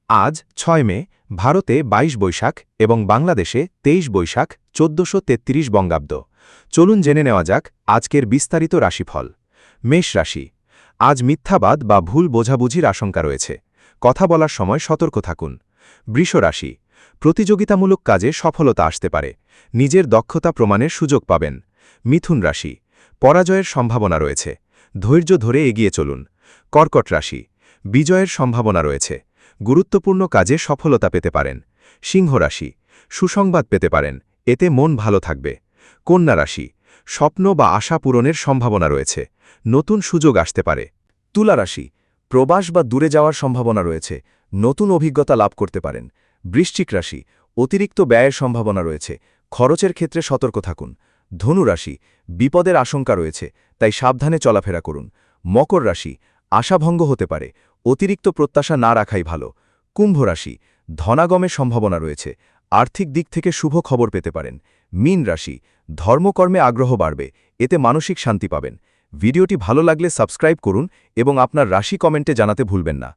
আজ ৬ মে ভারতে ২২ বৈশাখ এবং বাংলাদেশে ২৩ বৈশাখ ১৪৩৩ বঙ্গাব্দ। চলুন জেনে নেওয়া যাক আজকের বিস্তারিত রাশিফল। মেষ রাশি। আজ মিথ্যাবাদ বা ভুল বোঝাবুঝির আশঙ্কা রয়েছে। কথা বলার সময় সতর্ক থাকুন। বৃষ রাশি। প্রতিযোগিতামূলক কাজে সফলতা আসতে পারে। নিজের দক্ষতা প্রমাণের সুযোগ পাবেন। মিথুন রাশি। পরাজয়ের সম্ভাবনা রয়েছে। ধৈর্য ধরে এগিয়ে চলুন। কর্কট রাশি। বিজয়ের সম্ভাবনা রয়েছে। গুরুত্বপূর্ণ কাজে সফলতা পেতে পারেন। সিংহ রাশি। সুসংবাদ পেতে পারেন, এতে মন ভালো থাকবে। কন্যা রাশি। স্বপ্ন বা আশা পূরণের সম্ভাবনা রয়েছে। নতুন সুযোগ আসতে পারে। তুলা রাশি। প্রবাস বা দূরে যাওয়ার সম্ভাবনা রয়েছে। নতুন অভিজ্ঞতা লাভ করতে পারেন। বৃশ্চিক রাশি। অতিরিক্ত ব্যয়ের সম্ভাবনা রয়েছে। খরচের ক্ষেত্রে সতর্ক থাকুন। ধনু রাশি। বিপদের আশঙ্কা রয়েছে, তাই সাবধানে চলাফেরা করুন। মকর রাশি। আশাভঙ্গ হতে পারে, অতিরিক্ত প্রত্যাশা না রাখাই ভালো। কুম্ভ রাশি। ধনাগমের সম্ভাবনা রয়েছে। আর্থিক দিক থেকে শুভ খবর পেতে পারেন। মীন রাশি। ধর্মকর্মে আগ্রহ বাড়বে, এতে মানসিক শান্তি পাবেন। ভিডিওটি ভালো লাগলে সাবস্ক্রাইব করুন এবং আপনার রাশি কমেন্টে জানাতে ভুলবেন না।